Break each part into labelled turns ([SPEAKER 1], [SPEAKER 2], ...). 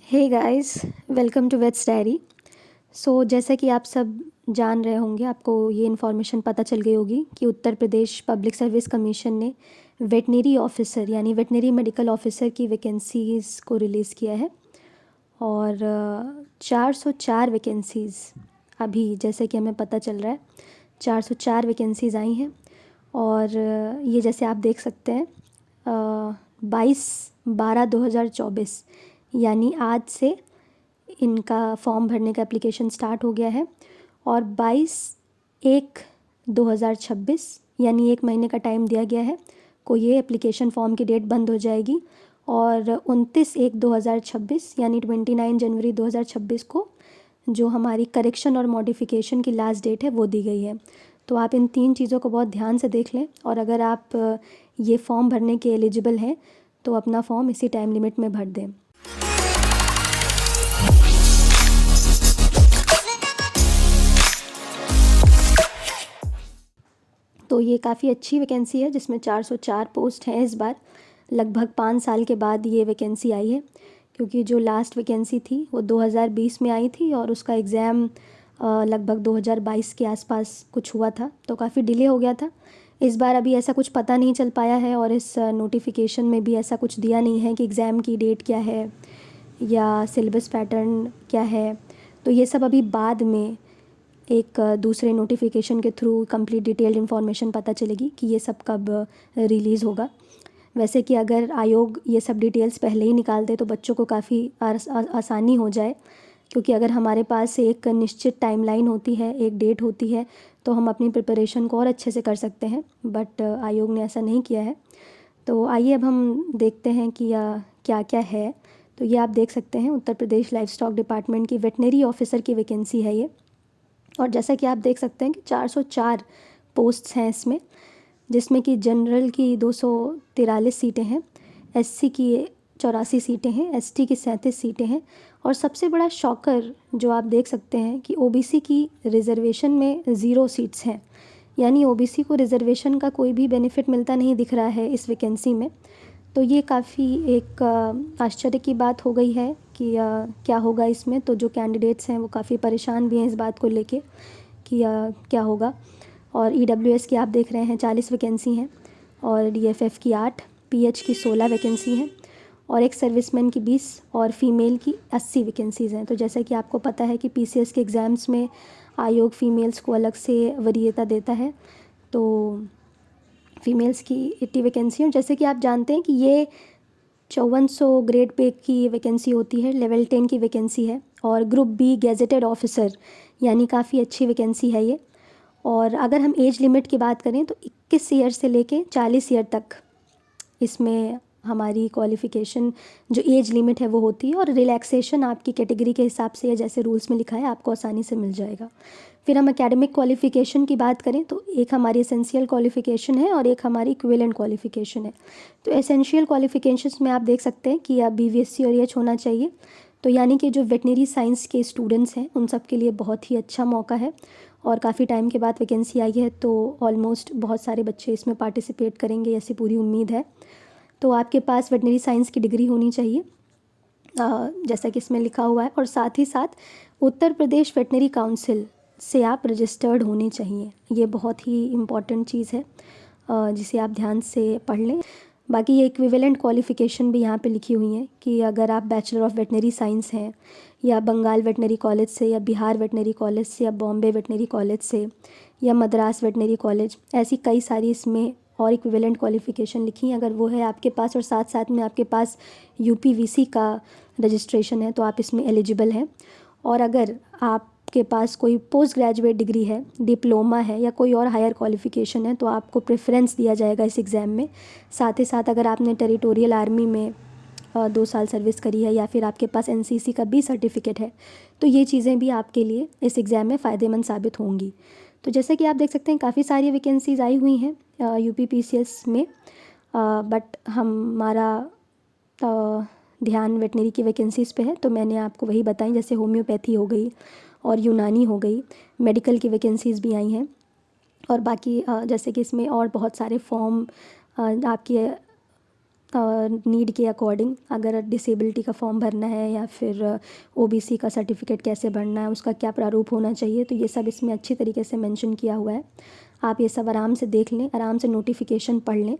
[SPEAKER 1] Hey guys, welcome to vets diary. जैसा कि आप सब जान रहे होंगे, आपको ये इन्फॉर्मेशन पता चल गई होगी कि Uttar Pradesh public service commission ने वेटनरी ऑफिसर यानी वेटनरी मेडिकल ऑफिसर की वैकेंसीज़ को रिलीज़ किया है। और 404 वैकेंसीज़ अभी जैसे कि हमें पता चल रहा है 404 वैकेंसीज़ आई हैं। और ये जैसे आप देख सकते हैं 22/12/2024 यानी आज से इनका फॉर्म भरने का एप्लीकेशन स्टार्ट हो गया है। और 22/1/2026 यानी 1 महीने का टाइम दिया गया है को ये एप्लीकेशन फॉर्म की डेट बंद हो जाएगी। और 29/1/2026 यानी 29 जनवरी 2026 को जो हमारी करेक्शन और मॉडिफिकेशन की लास्ट डेट है वो दी गई है। तो आप इन 3 चीज़ों को बहुत ध्यान से देख लें, और अगर आप ये फॉर्म भरने के एलिजिबल हैं तो अपना फॉर्म इसी टाइम लिमिट में भर दें। तो ये काफ़ी अच्छी वैकेंसी है जिसमें 404 पोस्ट हैं इस बार। लगभग 5 साल के बाद ये वैकेंसी आई है, क्योंकि जो लास्ट वैकेंसी थी वो 2020 में आई थी और उसका एग्ज़ाम लगभग 2022 के आसपास कुछ हुआ था, तो काफ़ी डिले हो गया था। इस बार अभी ऐसा कुछ पता नहीं चल पाया है, और इस नोटिफिकेशन में भी ऐसा कुछ दिया नहीं है कि एग्ज़ाम की डेट क्या है या सिलेबस पैटर्न क्या है। तो ये सब अभी बाद में एक दूसरे नोटिफिकेशन के थ्रू कंप्लीट डिटेल्ड इन्फॉर्मेशन पता चलेगी कि ये सब कब रिलीज़ होगा। वैसे कि अगर आयोग ये सब डिटेल्स पहले ही निकाल दे तो बच्चों को काफ़ी आसानी हो जाए, क्योंकि अगर हमारे पास एक निश्चित टाइमलाइन होती है, एक डेट होती है, तो हम अपनी प्रिपरेशन को और अच्छे से कर सकते हैं। बट आयोग ने ऐसा नहीं किया है। तो आइए अब हम देखते हैं कि क्या क्या है। तो ये आप देख सकते हैं Uttar Pradesh life stock department की वेटनरी ऑफिसर की वैकेंसी है ये। और जैसा कि आप देख सकते हैं कि 404 पोस्ट्स हैं इसमें, जिसमें कि जनरल की 243 सीटें हैं, एससी की 84 सीटें हैं, एसटी की 37 सीटें हैं। और सबसे बड़ा शॉकर जो आप देख सकते हैं कि ओबीसी की रिजर्वेशन में 0 सीट्स हैं, यानी ओबीसी को रिजर्वेशन का कोई भी बेनिफिट मिलता नहीं दिख रहा है इस वैकेंसी में। तो ये काफ़ी एक आश्चर्य की बात हो गई है कि क्या होगा इसमें। तो जो कैंडिडेट्स हैं वो काफ़ी परेशान भी हैं इस बात को लेके कि क्या होगा। और ईडब्ल्यूएस की आप देख रहे हैं 40 वैकेंसी हैं, और डीएफएफ की 8, पीएच की 16 वैकेंसी हैं, और एक सर्विसमैन की 20 और फीमेल की 80 वैकेंसीज़ हैं। तो जैसा कि आपको पता है कि पीसीएस के एग्ज़ाम्स में आयोग फ़ीमेल्स को अलग से वरीयता देता है, तो फीमेल्स की 80 वैकेंसी। और जैसे कि आप जानते हैं कि ये 5400 ग्रेड पे की वैकेंसी होती है, लेवल 10 की वैकेंसी है, और ग्रुप बी गेजेटेड ऑफिसर यानी काफ़ी अच्छी वैकेंसी है ये। और अगर हम एज लिमिट की बात करें तो 21 ईयर से लेके 40 ईयर तक इसमें हमारी क्वालिफ़िकेशन जो एज लिमिट है वो होती है, और रिलैक्सेशन आपकी कैटेगरी के हिसाब से या जैसे रूल्स में लिखा है आपको आसानी से मिल जाएगा। फिर हम एकेडमिक क्वालिफ़िकेशन की बात करें तो एक हमारी एसेंशियल क्वालिफ़िकेशन है और एक हमारी इक्विवेलेंट क्वालिफ़िकेशन है। तो एसेंशियल क्वालिफ़िकेशंस में आप देख सकते हैं कि आप बीवीएससी और एच होना चाहिए। तो यानी कि जो वेटनरी साइंस के स्टूडेंट्स हैं उन सब के लिए बहुत ही अच्छा मौका है, और काफ़ी टाइम के बाद वैकेंसी आई है, तो ऑलमोस्ट बहुत सारे बच्चे इसमें पार्टिसिपेट करेंगे ऐसी पूरी उम्मीद है। तो आपके पास वेटनरी साइंस की डिग्री होनी चाहिए, जैसा कि इसमें लिखा हुआ है, और साथ ही साथ उत्तर प्रदेश वेटनरी काउंसिल से आप रजिस्टर्ड होने चाहिए। ये बहुत ही इम्पॉर्टेंट चीज़ है, जिसे आप ध्यान से पढ़ लें। बाकी ये इक्विवेलेंट क्वालिफ़िकेशन भी यहाँ पे लिखी हुई है कि अगर आप बैचलर ऑफ वेटनरी साइंस हैं, या बंगाल वेटनरी कॉलेज से, या बिहार वेटनरी कॉलेज से, या बॉम्बे वेटनरी कॉलेज से, या मद्रास वेटनरी कॉलेज, ऐसी कई सारी इसमें और इक्विवेलेंट क्वालिफ़िकेशन लिखी हैं, अगर वो है आपके पास और साथ साथ में आपके पास यूपीवीसी का रजिस्ट्रेशन है तो आप इसमें एलिजिबल हैं। और अगर आपके पास कोई पोस्ट ग्रेजुएट डिग्री है, डिप्लोमा है, या कोई और हायर क्वालिफ़िकेशन है तो आपको प्रेफरेंस दिया जाएगा इस एग्ज़ाम में। साथ ही साथ अगर आपने टेरिटोरियल आर्मी में 2 साल सर्विस करी है, या फिर आपके पास एनसीसी का बी सर्टिफिकेट है, तो ये चीज़ें भी आपके लिए इस एग्ज़ाम में फ़ायदेमंद साबित होंगी। तो जैसे कि आप देख सकते हैं काफ़ी सारी वैकेंसीज़ आई हुई हैं यूपीपीसीएस में, बट हमारा ध्यान वेटनरी की वैकेंसीज़ पे है, तो मैंने आपको वही बताई, जैसे होम्योपैथी हो गई और यूनानी हो गई। मेडिकल की वैकेंसीज़ भी आई हैं, और बाकी जैसे कि इसमें और बहुत सारे फॉर्म आपके नीड के अकॉर्डिंग, अगर डिसेबिलिटी का फॉर्म भरना है या फिर ओबीसी का सर्टिफिकेट कैसे भरना है, उसका क्या प्रारूप होना चाहिए, तो ये सब इसमें अच्छी तरीके से मेंशन किया हुआ है। आप ये सब आराम से देख लें, आराम से नोटिफिकेशन पढ़ लें।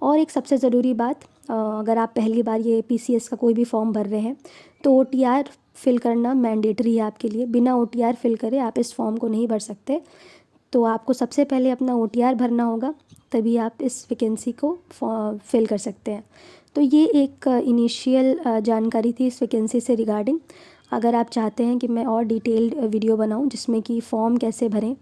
[SPEAKER 1] और एक सबसे ज़रूरी बात, अगर आप पहली बार ये पीसीएस का कोई भी फॉर्म भर रहे हैं तो ओटीआर फिल करना मैंडेटरी है आपके लिए। बिना ओटीआर फिल करे आप इस फॉर्म को नहीं भर सकते। तो आपको सबसे पहले अपना ओटीआर भरना होगा, तभी आप इस वैकेंसी को फिल कर सकते हैं। तो ये एक इनिशियल जानकारी थी इस वैकेंसी से रिगार्डिंग। अगर आप चाहते हैं कि मैं और डिटेल्ड वीडियो बनाऊं जिसमें कि फॉर्म कैसे भरें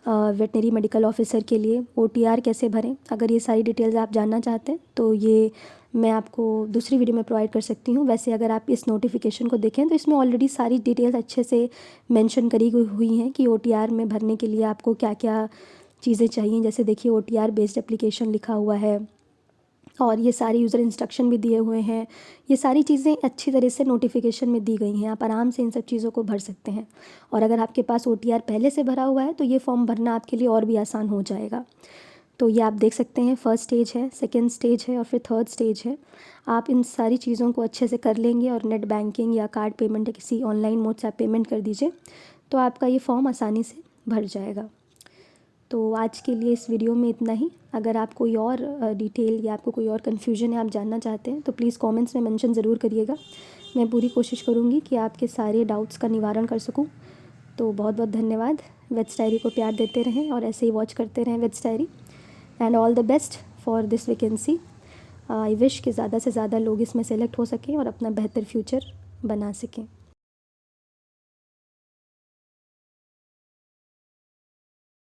[SPEAKER 1] वेटनरी मेडिकल ऑफिसर के लिए, ओटीआर कैसे भरें, अगर ये सारी डिटेल्स आप जानना चाहते हैं तो ये मैं आपको दूसरी वीडियो में प्रोवाइड कर सकती हूँ। वैसे अगर आप इस नोटिफिकेशन को देखें तो इसमें ऑलरेडी सारी डिटेल्स अच्छे से मेंशन करी हुई हैं कि ओटीआर में भरने के लिए आपको क्या क्या चीज़ें चाहिए। जैसे देखिए ओटीआर बेस्ड एप्लीकेशन लिखा हुआ है और ये सारी यूज़र इंस्ट्रक्शन भी दिए हुए हैं। ये सारी चीज़ें अच्छी तरह से नोटिफिकेशन में दी गई हैं, आप आराम से इन सब चीज़ों को भर सकते हैं। और अगर आपके पास ओटीआर पहले से भरा हुआ है तो ये फॉर्म भरना आपके लिए और भी आसान हो जाएगा। तो ये आप देख सकते हैं, फर्स्ट स्टेज है, सेकंड स्टेज है और फिर थर्ड स्टेज है। आप इन सारी चीज़ों को अच्छे से कर लेंगे और नेट बैंकिंग या कार्ड पेमेंट या किसी ऑनलाइन मोड से आप पेमेंट कर दीजिए तो आपका ये फॉर्म आसानी से भर जाएगा। तो आज के लिए इस वीडियो में इतना ही। अगर आप कोई और डिटेल या आपको कोई और कन्फ्यूजन है, आप जानना चाहते हैं, तो प्लीज़ कमेंट्स में मेंशन ज़रूर करिएगा। मैं पूरी कोशिश करूँगी कि आपके सारे डाउट्स का निवारण कर सकूँ। तो बहुत बहुत धन्यवाद। वेट्स डायरी को प्यार देते रहें और ऐसे ही वॉच करते रहें vets diary. And all the best for this vacancy. I wish कि ज़्यादा से ज़्यादा लोग इसमें सेलेक्ट हो सकें और अपना बेहतर फ्यूचर बना सकें।